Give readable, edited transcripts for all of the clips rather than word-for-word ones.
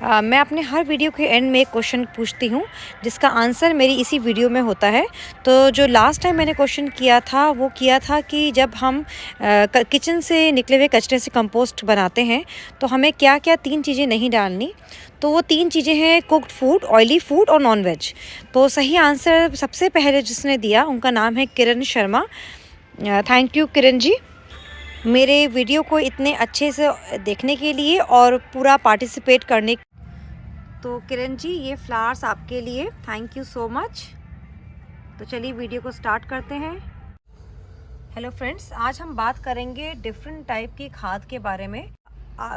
मैं अपने हर वीडियो के एंड में एक क्वेश्चन पूछती हूँ जिसका आंसर मेरी इसी वीडियो में होता है। तो जो लास्ट टाइम मैंने क्वेश्चन किया था वो किया था कि जब हम किचन से निकले हुए कचरे से कंपोस्ट बनाते हैं तो हमें क्या क्या 3 चीज़ें नहीं डालनी। तो वो 3 चीज़ें हैं कुक्ड फूड, ऑयली फूड और नॉन वेज। तो सही आंसर सबसे पहले जिसने दिया उनका नाम है किरण शर्मा। थैंक यू किरण जी, मेरे वीडियो को इतने अच्छे से देखने के लिए और पूरा पार्टिसिपेट करने। तो किरण जी, ये फ्लावर्स आपके लिए, थैंक यू सो मच। तो चलिए वीडियो को स्टार्ट करते हैं। हेलो फ्रेंड्स, आज हम बात करेंगे डिफरेंट टाइप की खाद के बारे में।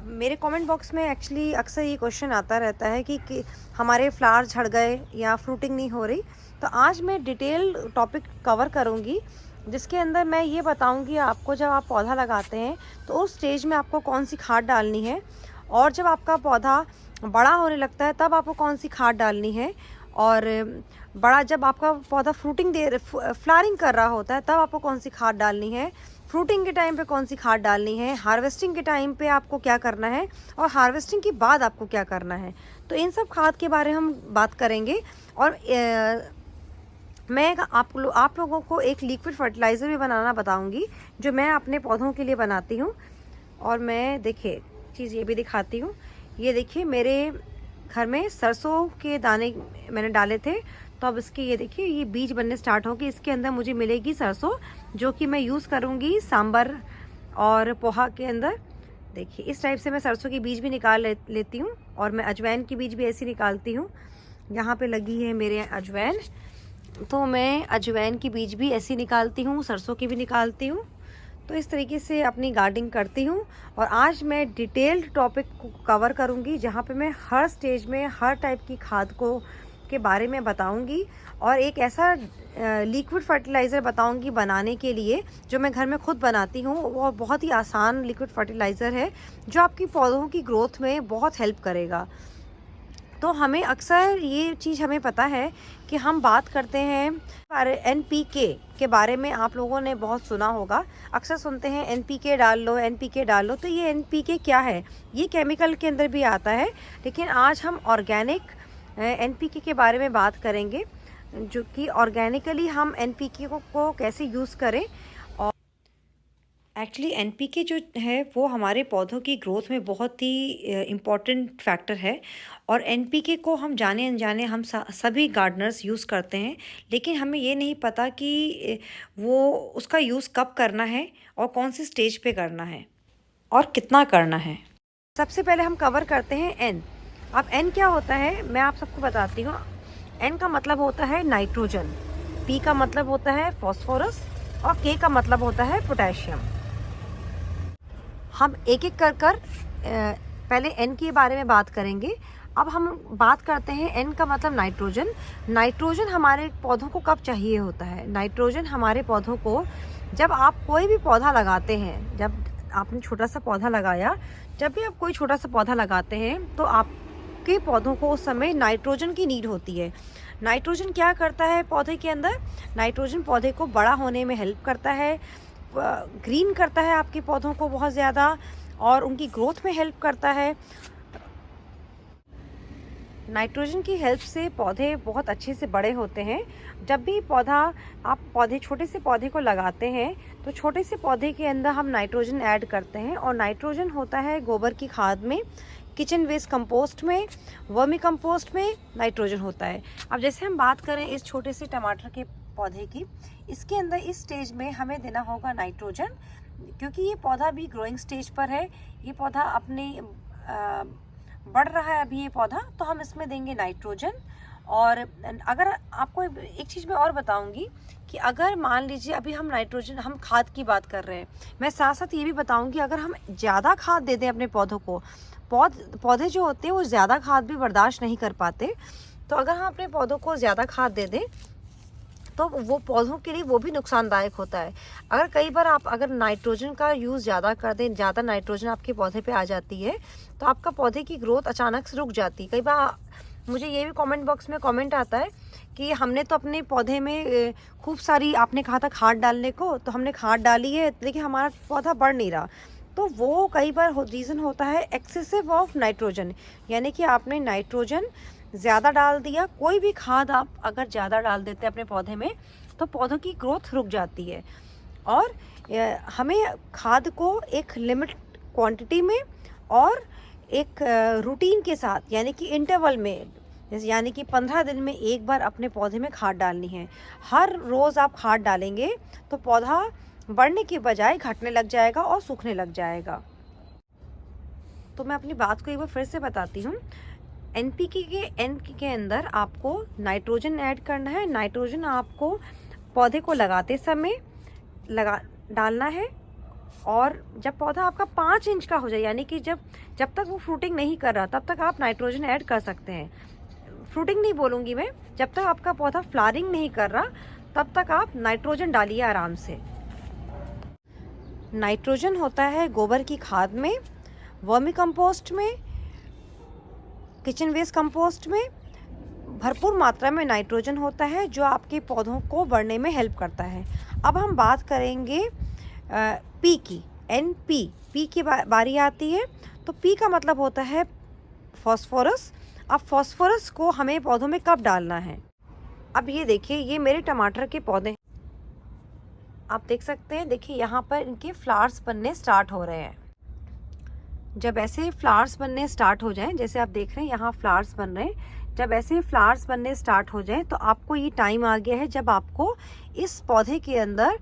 मेरे कमेंट बॉक्स में एक्चुअली अक्सर ये क्वेश्चन आता रहता है कि हमारे फ्लावर झड़ गए या फ्रूटिंग नहीं हो रही। तो आज मैं डिटेल टॉपिक कवर करूँगी जिसके अंदर मैं ये बताऊँगी आपको, जब आप पौधा लगाते हैं तो उस स्टेज में आपको कौन सी खाद डालनी है, और जब आपका पौधा बड़ा होने लगता है तब आपको कौन सी खाद डालनी है, और जब आपका पौधा फ्लावरिंग कर रहा होता है तब आपको कौन सी खाद डालनी है, फ्रूटिंग के टाइम पे कौन सी खाद डालनी है, हार्वेस्टिंग के टाइम पे आपको क्या करना है, और हार्वेस्टिंग के बाद आपको क्या करना है। तो इन सब खाद के बारे में हम बात करेंगे। और मैं आप लोगों को एक लिक्विड फर्टिलाइज़र भी बनाना बताऊंगी जो मैं अपने पौधों के लिए बनाती हूँ। और मैं देखिए चीज़ ये भी दिखाती हूँ। ये देखिए मेरे घर में सरसों के दाने मैंने डाले थे, तो अब इसके ये देखिए ये बीज बनने स्टार्ट होगी। इसके अंदर मुझे मिलेगी सरसों जो कि मैं यूज़ करूँगी सांबर और पोहा के अंदर। देखिए इस टाइप से मैं सरसों की बीज भी निकाल लेती हूँ, और मैं अजवाइन की बीज भी ऐसी निकालती हूँ। यहाँ पे लगी है मेरे अजवाइन, तो मैं अजवाइन की बीज भी ऐसी निकालती हूँ, सरसों की भी निकालती हूँ। तो इस तरीके से अपनी गार्डनिंग करती हूँ। और आज मैं डिटेल्ड टॉपिक को कवर करूँगी जहाँ पे मैं हर स्टेज में हर टाइप की खाद को के बारे में बताऊँगी, और एक ऐसा लिक्विड फर्टिलाइज़र बताऊँगी बनाने के लिए जो मैं घर में खुद बनाती हूँ। वो बहुत ही आसान लिक्विड फर्टिलाइज़र है जो आपकी पौधों की ग्रोथ में बहुत हेल्प करेगा। तो हमें अक्सर ये चीज़ हमें पता है कि हम बात करते हैं NPK के बारे में। आप लोगों ने बहुत सुना होगा, अक्सर सुनते हैं NPK डाल लो, NPK डाल लो। तो ये NPK क्या है? ये केमिकल के अंदर भी आता है, लेकिन आज हम ऑर्गेनिक NPK के बारे में बात करेंगे, जो कि ऑर्गेनिकली हम NPK को कैसे यूज़ करें। एक्चुअली NPK जो है वो हमारे पौधों की ग्रोथ में बहुत ही इम्पॉर्टेंट फैक्टर है। और NPK को हम जाने अनजाने हम सभी गार्डनर्स यूज़ करते हैं, लेकिन हमें ये नहीं पता कि वो उसका यूज़ कब करना है और कौन सी स्टेज पे करना है और कितना करना है। सबसे पहले हम कवर करते हैं N। अब N क्या होता है मैं आप सबको बताती हूँ। N का मतलब होता है नाइट्रोजन, P का मतलब होता है फॉस्फोरस, और K का मतलब होता है पोटेशियम। हम एक एक कर पहले N के बारे में बात करेंगे। अब हम बात करते हैं N का मतलब नाइट्रोजन। नाइट्रोजन हमारे पौधों को कब चाहिए होता है? नाइट्रोजन हमारे पौधों को जब आप कोई भी पौधा लगाते हैं, जब आपने छोटा सा पौधा लगाया, जब भी आप कोई छोटा सा पौधा लगाते हैं तो आपके पौधों को उस समय नाइट्रोजन की नीड होती है। नाइट्रोजन क्या करता है पौधे के अंदर? नाइट्रोजन पौधे को बड़ा होने में हेल्प करता है, ग्रीन करता है आपके पौधों को बहुत ज़्यादा, और उनकी ग्रोथ में हेल्प करता है। नाइट्रोजन की हेल्प से पौधे बहुत अच्छे से बड़े होते हैं। जब भी आप छोटे से पौधे को लगाते हैं तो छोटे से पौधे के अंदर हम नाइट्रोजन ऐड करते हैं, और नाइट्रोजन होता है गोबर की खाद में, किचन वेस्ट कंपोस्ट में, वर्मी कंपोस्ट में नाइट्रोजन होता है। अब जैसे हम बात करें इस छोटे से टमाटर के पौधे की, इसके अंदर इस स्टेज में हमें देना होगा नाइट्रोजन, क्योंकि ये पौधा भी ग्रोइंग स्टेज पर है। ये पौधा अपने बढ़ रहा है अभी ये पौधा, तो हम इसमें देंगे नाइट्रोजन। और अगर आपको एक चीज़ मैं और बताऊंगी कि अगर मान लीजिए अभी हम खाद की बात कर रहे हैं, मैं साथ साथ ये भी बताऊंगी अगर हम ज़्यादा खाद दे दें अपने पौधों को, पौधे जो होते हैं वो ज़्यादा खाद भी बर्दाश्त नहीं कर पाते। तो अगर हम अपने पौधों को ज़्यादा खाद दे दें तो वो पौधों के लिए वो भी नुकसानदायक होता है। अगर कई बार आप अगर नाइट्रोजन का यूज़ ज़्यादा कर दें, ज़्यादा नाइट्रोजन आपके पौधे पे आ जाती है, तो आपका पौधे की ग्रोथ अचानक से रुक जाती है। कई बार मुझे ये भी कमेंट बॉक्स में कमेंट आता है कि हमने तो अपने पौधे में खूब सारी, आपने कहा था खाद डालने को, तो हमने खाद डाली है लेकिन हमारा पौधा बढ़ नहीं रहा। तो वो कई बार रीज़न होता है एक्सेसिव ऑफ नाइट्रोजन, यानी कि आपने नाइट्रोजन ज़्यादा डाल दिया। कोई भी खाद आप अगर ज़्यादा डाल देते हैं अपने पौधे में तो पौधों की ग्रोथ रुक जाती है। और हमें खाद को एक लिमिट क्वांटिटी में और एक रूटीन के साथ, यानी कि इंटरवल में, जैसे यानी कि 15 दिन में एक बार अपने पौधे में खाद डालनी है। हर रोज़ आप खाद डालेंगे तो पौधा बढ़ने के बजाय घटने लग जाएगा और सूखने लग जाएगा। तो मैं अपनी बात को एक बार फिर से बताती हूँ। एनपीके के अंदर आपको नाइट्रोजन ऐड करना है। नाइट्रोजन आपको पौधे को लगाते समय डालना है, और जब पौधा आपका 5 इंच का हो जाए, यानी कि जब तक वो फ्रूटिंग नहीं कर रहा तब तक आप नाइट्रोजन ऐड कर सकते हैं। फ्रूटिंग नहीं बोलूँगी मैं, जब तक आपका पौधा फ्लावरिंग नहीं कर रहा तब तक आप नाइट्रोजन डालिए आराम से। नाइट्रोजन होता है गोबर की खाद में, वर्मी कंपोस्ट में, किचन वेस्ट कंपोस्ट में भरपूर मात्रा में नाइट्रोजन होता है, जो आपके पौधों को बढ़ने में हेल्प करता है। अब हम बात करेंगे पी की, पी की बारी आती है। तो पी का मतलब होता है फॉस्फोरस। अब फॉस्फोरस को हमें पौधों में कब डालना है? अब ये देखिए, ये मेरे टमाटर के पौधे आप देख सकते हैं। देखिए यहाँ पर इनके फ्लावर्स बनने स्टार्ट हो रहे हैं। जब ऐसे फ्लावर्स बनने स्टार्ट हो जाएं, जैसे आप देख रहे हैं यहाँ फ्लावर्स बन रहे हैं, जब ऐसे फ्लावर्स बनने स्टार्ट हो जाएं तो आपको ये टाइम आ गया है जब आपको इस पौधे के अंदर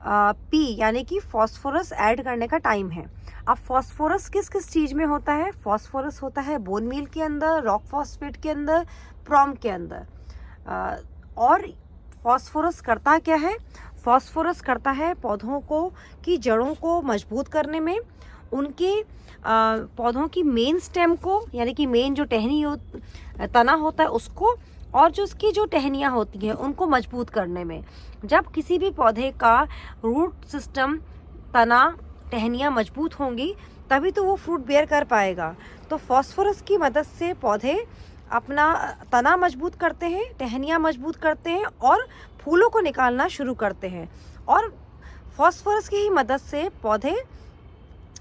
पी यानी कि फॉस्फोरस ऐड करने का टाइम है। अब फॉस्फोरस किस किस चीज़ में होता है? फॉस्फोरस होता है बोन मील के अंदर, रॉक फॉस्फेट के अंदर, प्रॉम के अंदर। और फॉस्फोरस करता क्या है? फॉस्फोरस करता है पौधों को की जड़ों को मजबूत करने में, उनके पौधों की मेन स्टेम को, यानी कि मेन जो तना होता है उसको, और जो उसकी जो टहनियाँ होती हैं उनको मजबूत करने में। जब किसी भी पौधे का रूट सिस्टम, तना, टहनियाँ मजबूत होंगी तभी तो वो फ्रूट बेयर कर पाएगा। तो फॉस्फोरस की मदद से पौधे अपना तना मजबूत करते हैं, टहनियाँ मजबूत करते हैं और फूलों को निकालना शुरू करते हैं। और फॉस्फोरस की ही मदद से पौधे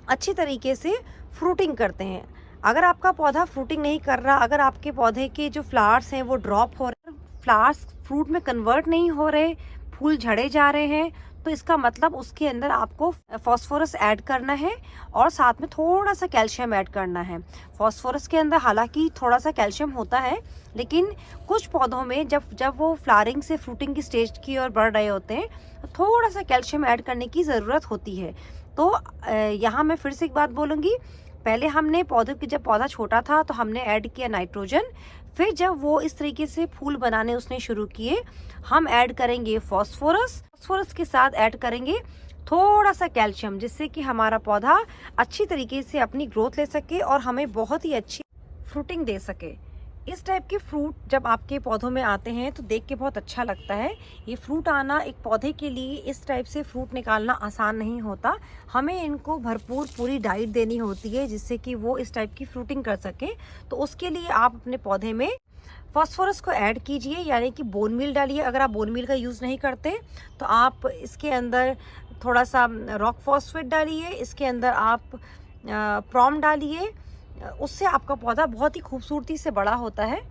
अच्छी तरीके से फ्रूटिंग करते हैं। अगर आपका पौधा फ्रूटिंग नहीं कर रहा, अगर आपके पौधे के जो फ्लावर्स हैं वो ड्रॉप हो रहे हैं, फ्लावर्स फ्रूट में कन्वर्ट नहीं हो रहे, फूल झड़े जा रहे हैं, तो इसका मतलब उसके अंदर आपको फॉस्फोरस ऐड करना है और साथ में थोड़ा सा कैल्शियम ऐड करना है। फॉस्फोरस के अंदर हालांकि थोड़ा सा कैल्शियम होता है, लेकिन कुछ पौधों में जब वो फ्लावरिंग से फ्रूटिंग की स्टेज की ओर बढ़ रहे होते हैं तो थोड़ा सा कैल्शियम ऐड करने की ज़रूरत होती है। तो यहाँ मैं फिर से एक बात बोलूँगी, पहले हमने पौधे की, जब पौधा छोटा था तो हमने ऐड किया नाइट्रोजन, फिर जब वो इस तरीके से फूल बनाने उसने शुरू किए, हम ऐड करेंगे फॉस्फोरस के साथ ऐड करेंगे थोड़ा सा कैल्शियम, जिससे कि हमारा पौधा अच्छी तरीके से अपनी ग्रोथ ले सके और हमें बहुत ही अच्छी फ्रूटिंग दे सके। इस टाइप के फ्रूट जब आपके पौधों में आते हैं तो देख के बहुत अच्छा लगता है। ये फ्रूट आना, एक पौधे के लिए इस टाइप से फ्रूट निकालना आसान नहीं होता। हमें इनको भरपूर पूरी डाइट देनी होती है जिससे कि वो इस टाइप की फ्रूटिंग कर सके। तो उसके लिए आप अपने पौधे में फॉस्फोरस को ऐड कीजिए, यानी कि बोन मील डालिए। अगर आप बोन मील का यूज़ नहीं करते तो आप इसके अंदर थोड़ा सा रॉक फॉस्फेट डालिए, इसके अंदर आप प्रॉम डालिए, उससे आपका पौधा बहुत ही खूबसूरती से बड़ा होता है।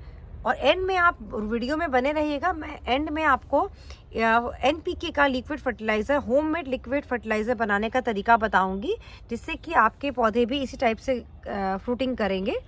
और एंड में आप वीडियो में बने रहिएगा, मैं एंड में आपको एनपीके का liquid fertiliser, homemade liquid fertiliser बनाने का तरीका बताऊंगी, जिससे कि आपके पौधे भी इसी टाइप से फ्रूटिंग करेंगे।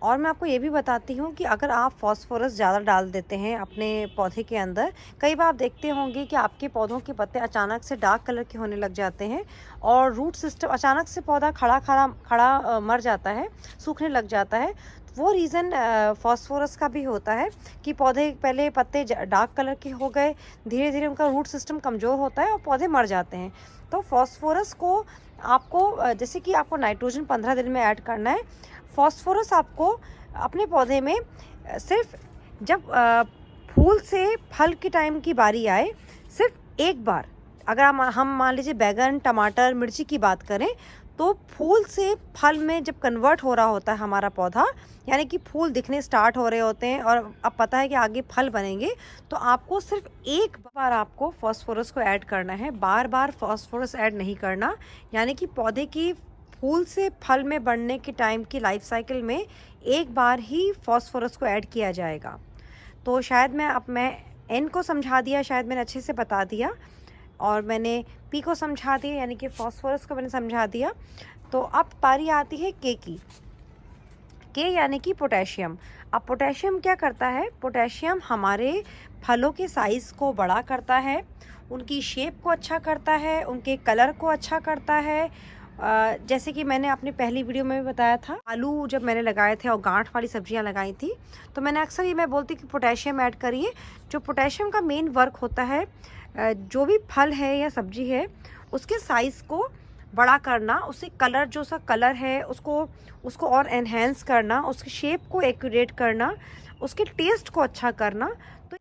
और मैं आपको ये भी बताती हूँ कि अगर आप फॉस्फोरस ज़्यादा डाल देते हैं अपने पौधे के अंदर, कई बार आप देखते होंगे कि आपके पौधों के पत्ते अचानक से डार्क कलर के होने लग जाते हैं और रूट सिस्टम अचानक से पौधा खड़ा मर जाता है, सूखने लग जाता है। वो रीज़न फॉस्फोरस का भी होता है कि पौधे पहले पत्ते डार्क कलर के हो गए, धीरे धीरे उनका रूट सिस्टम कमज़ोर होता है और पौधे मर जाते हैं। तो फॉस्फोरस को आपको, जैसे कि आपको नाइट्रोजन 15 दिन में ऐड करना है, फॉस्फोरस आपको अपने पौधे में सिर्फ जब फूल से फल के टाइम की बारी आए, सिर्फ एक बार, अगर हम मान लीजिए बैगन, टमाटर, मिर्ची की बात करें तो फूल से फल में जब कन्वर्ट हो रहा होता है हमारा पौधा, यानी कि फूल दिखने स्टार्ट हो रहे होते हैं और अब पता है कि आगे फल बनेंगे, तो आपको सिर्फ एक बार आपको फास्फोरस को ऐड करना है, बार बार फास्फोरस ऐड नहीं करना। यानी कि पौधे की फूल से फल में बढ़ने के टाइम की लाइफ साइकिल में एक बार ही फास्फोरस को ऐड किया जाएगा। तो शायद मैं एन को समझा दिया, शायद मैंने अच्छे से बता दिया, और मैंने पी को समझा दिया, यानी कि फास्फोरस को मैंने समझा दिया। तो अब बारी आती है के की। के यानी कि पोटेशियम। अब पोटेशियम क्या करता है? पोटेशियम हमारे फलों के साइज़ को बड़ा करता है, उनकी शेप को अच्छा करता है, उनके कलर को अच्छा करता है। जैसे कि मैंने अपनी पहली वीडियो में भी बताया था, आलू जब मैंने लगाए थे और गांठ वाली सब्जियां लगाई थी, तो मैंने अक्सर ये मैं बोलती कि पोटेशियम ऐड करिए। जो पोटेशियम का मेन वर्क होता है, जो भी फल है या सब्जी है उसके साइज़ को बड़ा करना, उससे कलर, जो सा कलर है उसको और एनहेंस करना, उसकी शेप को एक्यूरेट करना, उसके टेस्ट को अच्छा करना। तो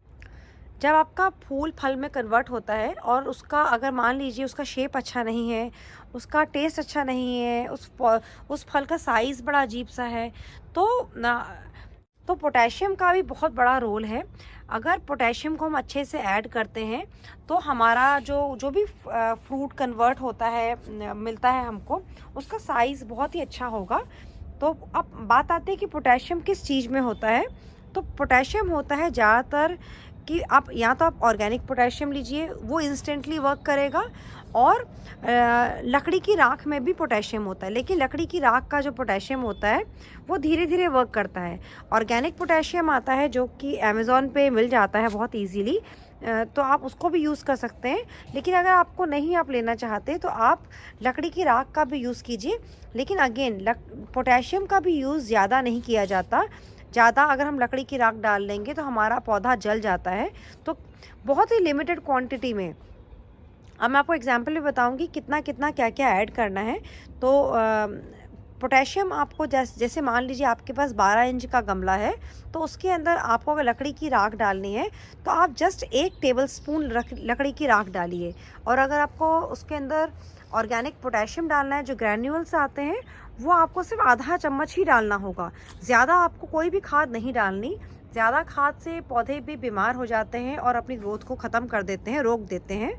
जब आपका फूल फल में कन्वर्ट होता है और उसका अगर मान लीजिए उसका शेप अच्छा नहीं है, उसका टेस्ट अच्छा नहीं है, उस फल का साइज़ बड़ा अजीब सा है, तो पोटेशियम का भी बहुत बड़ा रोल है। अगर पोटेशियम को हम अच्छे से ऐड करते हैं तो हमारा जो भी फ्रूट कन्वर्ट होता है, मिलता है हमको, उसका साइज़ बहुत ही अच्छा होगा। तो अब बात आती है कि पोटेशियम किस चीज़ में होता है। तो पोटेशियम होता है ज़्यादातर कि आप या तो आप ऑर्गेनिक पोटेशियम लीजिए, वो इंस्टेंटली वर्क करेगा, और लकड़ी की राख में भी पोटेशियम होता है, लेकिन लकड़ी की राख का जो पोटेशियम होता है वो धीरे धीरे वर्क करता है। ऑर्गेनिक पोटेशियम आता है जो कि अमेज़ॉन पे मिल जाता है बहुत इजीली, तो आप उसको भी यूज़ कर सकते हैं। लेकिन अगर आपको नहीं आप लेना चाहते तो आप लकड़ी की राख का भी यूज़ कीजिए। लेकिन अगेन पोटेशियम का भी यूज़ ज़्यादा नहीं किया जाता। ज़्यादा अगर हम लकड़ी की राख डाल लेंगे तो हमारा पौधा जल जाता है, तो बहुत ही लिमिटेड क्वांटिटी में। अब मैं आपको एग्जांपल भी बताऊंगी कितना कितना क्या क्या ऐड करना है। तो पोटेशियम आपको जैसे मान लीजिए आपके पास 12 इंच का गमला है, तो उसके अंदर आपको अगर लकड़ी की राख डालनी है तो आप जस्ट 1 टेबलस्पून लकड़ी की राख डालिए। और अगर आपको उसके अंदर ऑर्गेनिक पोटेशियम डालना है, जो ग्रैन्यूल्स आते हैं, वो आपको सिर्फ आधा चम्मच ही डालना होगा। ज़्यादा आपको कोई भी खाद नहीं डालनी। ज़्यादा खाद से पौधे भी बीमार हो जाते हैं और अपनी ग्रोथ को ख़त्म कर देते हैं, रोक देते हैं।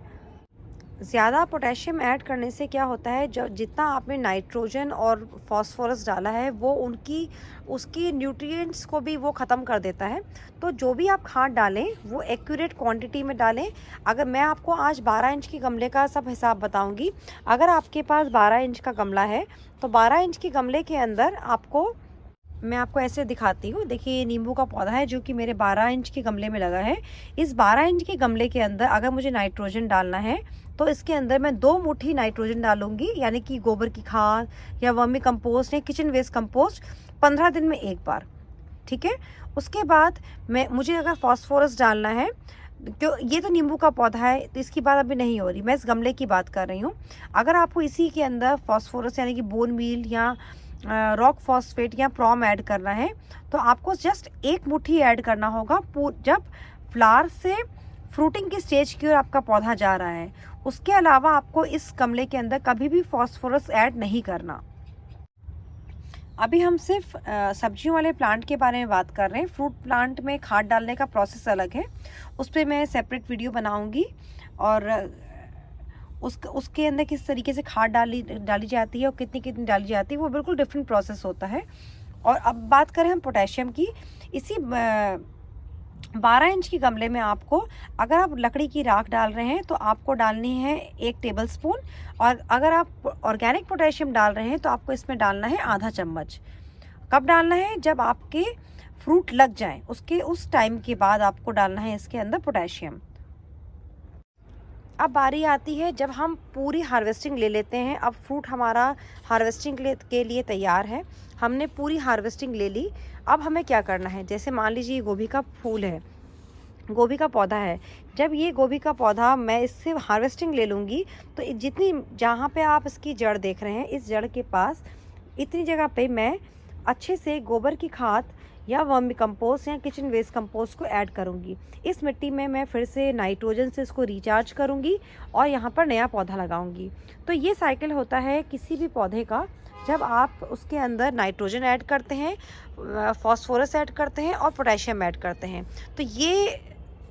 ज़्यादा पोटेशियम ऐड करने से क्या होता है, जो जितना आपने नाइट्रोजन और फास्फोरस डाला है वो उसकी न्यूट्रिएंट्स को भी वो ख़त्म कर देता है। तो जो भी आप खाद डालें वो एक्यूरेट क्वांटिटी में डालें। अगर मैं आपको आज 12 इंच के गमले का सब हिसाब बताऊंगी। अगर आपके पास 12 इंच का गमला है तो 12 इंच के गमले के अंदर मैं आपको ऐसे दिखाती हूँ। देखिए, ये नींबू का पौधा है जो कि मेरे 12 इंच के गमले में लगा है। इस 12 इंच के गमले के अंदर अगर मुझे नाइट्रोजन डालना है तो इसके अंदर मैं 2 मुट्ठी नाइट्रोजन डालूंगी, यानी कि गोबर की खाद या वर्मी कंपोस्ट या किचन वेस्ट कंपोस्ट 15 दिन में एक बार। ठीक है। उसके बाद मुझे अगर फास्फोरस डालना है, क्यों, ये तो नींबू का पौधा है तो इसकी बात अभी नहीं हो रही, मैं इस गमले की बात कर रही हूँ। अगर आपको इसी के अंदर फास्फोरस यानी कि बोन मील या रॉक फॉस्फेट या प्रॉम ऐड करना है तो आपको जस्ट 1 मुट्ठी ऐड करना होगा जब फ्लावर से फ्रूटिंग की स्टेज की ओर आपका पौधा जा रहा है। उसके अलावा आपको इस गमले के अंदर कभी भी फास्फोरस ऐड नहीं करना। अभी हम सिर्फ सब्जियों वाले प्लांट के बारे में बात कर रहे हैं। फ्रूट प्लांट में खाद डालने का प्रोसेस अलग है, उस पर मैं सेपरेट वीडियो बनाऊंगी, और उसके अंदर किस तरीके से खाद डाली जाती है और कितनी कितनी डाली जाती है, वो बिल्कुल डिफरेंट प्रोसेस होता है। और अब बात करें हम पोटेशियम की, इसी 12 इंच के गमले में आपको, अगर आप लकड़ी की राख डाल रहे हैं तो आपको डालनी है 1 टेबलस्पून, और अगर आप ऑर्गेनिक पोटेशियम डाल रहे हैं तो आपको इसमें डालना है आधा चम्मच। कब डालना है? जब आपके फ्रूट लग जाएं, उस टाइम के बाद आपको डालना है इसके अंदर पोटेशियम। अब बारी आती है जब हम पूरी हार्वेस्टिंग ले लेते हैं। अब फ्रूट हमारा हार्वेस्टिंग के लिए तैयार है, हमने पूरी हार्वेस्टिंग ले ली। अब हमें क्या करना है? जैसे मान लीजिए गोभी का फूल है, गोभी का पौधा है। जब ये गोभी का पौधा मैं इससे हार्वेस्टिंग ले लूँगी तो जहाँ पे आप इसकी जड़ देख रहे हैं, इस जड़ के पास इतनी जगह पे मैं अच्छे से गोबर की खाद या वर्मी कंपोस्ट या किचन वेस्ट कंपोस्ट को ऐड करूँगी। इस मिट्टी में मैं फिर से नाइट्रोजन से इसको रिचार्ज करूँगी और यहाँ पर नया पौधा लगाऊँगी। तो ये साइकिल होता है किसी भी पौधे का, जब आप उसके अंदर नाइट्रोजन ऐड करते हैं, फास्फोरस ऐड करते हैं और पोटेशियम ऐड करते हैं। तो ये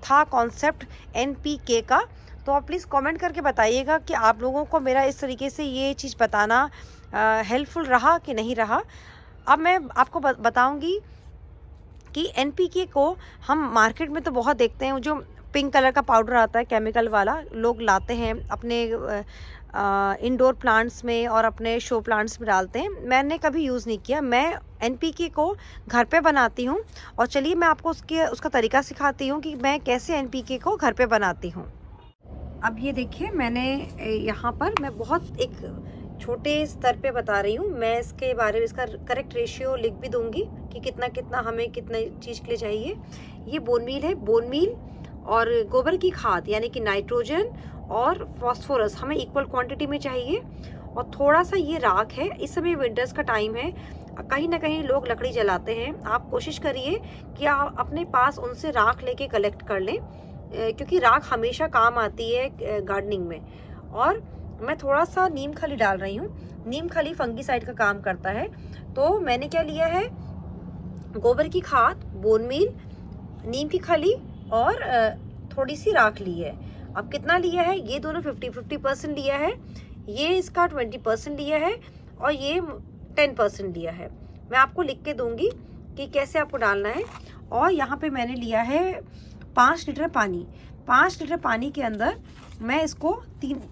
था कॉन्सेप्ट NPK का। तो आप प्लीज़ कमेंट करके बताइएगा कि आप लोगों को मेरा इस तरीके से ये चीज़ बताना हेल्पफुल रहा कि नहीं रहा। अब मैं आपको बताऊंगी कि NPK को हम मार्केट में तो बहुत देखते हैं, जो पिंक कलर का पाउडर आता है केमिकल वाला, लोग लाते हैं अपने इंडोर प्लांट्स में और अपने शो प्लांट्स में डालते हैं। मैंने कभी यूज़ नहीं किया। मैं NPK को घर पे बनाती हूँ और चलिए मैं आपको उसका तरीका सिखाती हूँ कि मैं कैसे NPK को घर पे बनाती हूँ। अब ये देखिए, मैंने यहाँ पर मैं बहुत एक छोटे स्तर पे बता रही हूँ। मैं इसके बारे में इसका करेक्ट रेशियो लिख भी दूंगी कि कितना कितना हमें कितने चीज़ के लिए चाहिए। ये बोन मील है, बोन मील और गोबर की खाद यानी कि नाइट्रोजन और फास्फोरस हमें इक्वल क्वांटिटी में चाहिए, और थोड़ा सा ये राख है। इस समय विंटर्स का टाइम है, कहीं ना कहीं लोग लकड़ी जलाते हैं। आप कोशिश करिए कि आप अपने पास उनसे राख लेके कलेक्ट कर लें, क्योंकि राख हमेशा काम आती है गार्डनिंग में। और मैं थोड़ा सा नीम खली डाल रही हूँ। नीम खली फंगीसाइड का काम करता है। तो मैंने क्या लिया है, गोबर की खाद, बोन मील, नीम की खली और थोड़ी सी राख ली है। अब कितना लिया है, ये दोनों 50-50% लिया है, ये इसका 20% लिया है और ये 10% लिया है। मैं आपको लिख के दूंगी कि कैसे आपको डालना है। और यहाँ पे मैंने लिया है 5 लीटर पानी। 5 लीटर पानी के अंदर मैं इसको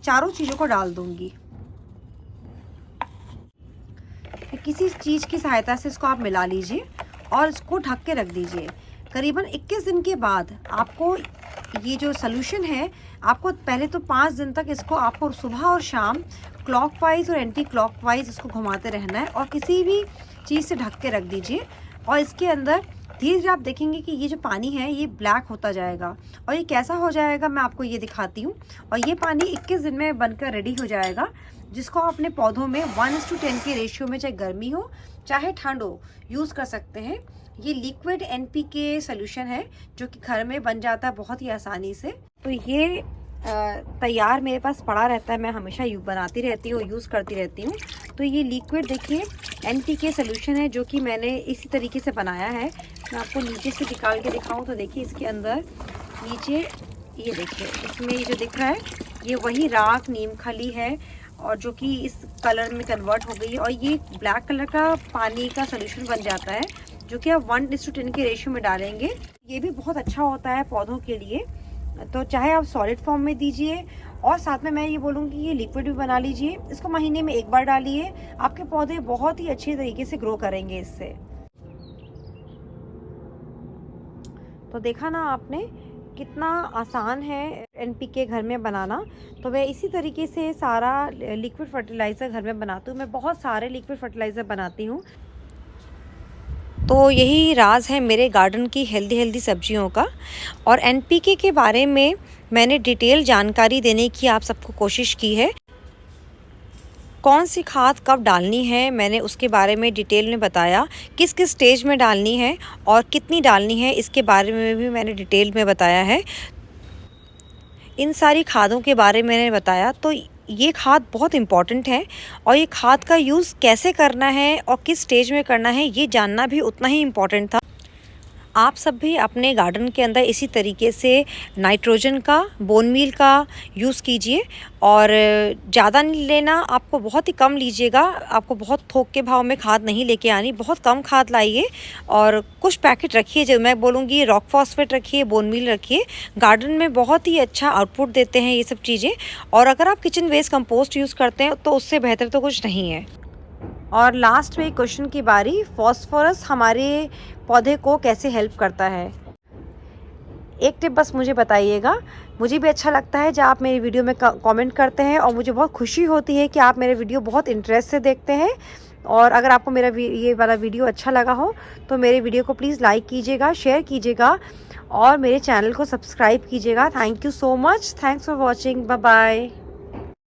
चारों चीज़ों को डाल दूंगी। किसी चीज़ की सहायता से इसको आप मिला लीजिए और इसको ढक के रख दीजिए। करीबन 21 दिन के बाद आपको ये जो सोल्यूशन है, आपको पहले तो 5 दिन तक इसको आपको सुबह और शाम क्लॉकवाइज और एंटी क्लॉकवाइज इसको घुमाते रहना है और किसी भी चीज़ से ढक के रख दीजिए। और इसके अंदर धीरे धीरे आप देखेंगे कि ये जो पानी है ये ब्लैक होता जाएगा। और ये कैसा हो जाएगा मैं आपको ये दिखाती हूँ। और ये पानी 21 दिन में बनकर रेडी हो जाएगा, जिसको आप अपने पौधों में 1:10 के रेशियो में, चाहे गर्मी हो चाहे ठंड हो, यूज़ कर सकते हैं। ये लिक्विड NPK सोल्यूशन है जो कि घर में बन जाता है बहुत ही आसानी से। तो ये तैयार मेरे पास पड़ा रहता है, मैं हमेशा बनाती रहती हूँ, यूज़ करती रहती हूँ। तो ये लिक्विड देखिए NPK सोल्यूशन है जो कि मैंने इसी तरीके से बनाया है। मैं आपको नीचे से निकाल के दिखाऊं तो देखिए इसके अंदर नीचे ये देखिए, इसमें ये जो दिख रहा है ये वही राख नीम खली है और जो कि इस कलर में कन्वर्ट हो गई है। और ये ब्लैक कलर का पानी का सोल्यूशन बन जाता है जो कि आप 1:10 के रेशियो में डालेंगे। ये भी बहुत अच्छा होता है पौधों के लिए। तो चाहे आप सॉलिड फॉर्म में दीजिए और साथ में मैं ये बोलूँगी ये लिक्विड भी बना लीजिए। इसको महीने में एक बार डालिए, आपके पौधे बहुत ही अच्छे तरीके से ग्रो करेंगे इससे। तो देखा ना आपने कितना आसान है NPK घर में बनाना। तो मैं इसी तरीके से सारा लिक्विड फर्टिलाइज़र घर में बनाती हूँ। मैं बहुत सारे लिक्विड फर्टिलाइज़र बनाती हूँ। तो यही राज है मेरे गार्डन की हेल्दी सब्जियों का। और NPK के बारे में मैंने डिटेल जानकारी देने की आप सबको कोशिश की है। कौन सी खाद कब डालनी है मैंने उसके बारे में डिटेल में बताया, किस किस स्टेज में डालनी है और कितनी डालनी है इसके बारे में भी मैंने डिटेल में बताया है। इन सारी खादों के बारे में मैंने बताया। तो ये खाद बहुत इम्पॉर्टेंट है और ये खाद का यूज़ कैसे करना है और किस स्टेज में करना है ये जानना भी उतना ही इम्पॉर्टेंट था। आप सब भी अपने गार्डन के अंदर इसी तरीके से नाइट्रोजन का, बोन मील का यूज़ कीजिए। और ज़्यादा नहीं लेना, आपको बहुत ही कम लीजिएगा। आपको बहुत थोक के भाव में खाद नहीं लेके आनी, बहुत कम खाद लाइए और कुछ पैकेट रखिए। जो मैं बोलूँगी रॉक फॉस्फेट रखिए, बोन मील रखिए। गार्डन में बहुत ही अच्छा आउटपुट देते हैं ये सब चीज़ें। और अगर आप किचन वेस्ट कंपोस्ट यूज़ करते हैं तो उससे बेहतर तो कुछ नहीं है। और लास्ट में क्वेश्चन की बारी, फॉस्फोरस हमारे पौधे को कैसे हेल्प करता है। एक टिप बस मुझे बताइएगा। मुझे भी अच्छा लगता है जब आप मेरी वीडियो में कमेंट करते हैं और मुझे बहुत खुशी होती है कि आप मेरे वीडियो बहुत इंटरेस्ट से देखते हैं। और अगर आपको मेरा ये वाला वीडियो अच्छा लगा हो तो मेरे वीडियो को प्लीज़ लाइक कीजिएगा, शेयर कीजिएगा और मेरे चैनल को सब्सक्राइब कीजिएगा। Thank you so much. Thanks for watching. Bye bye.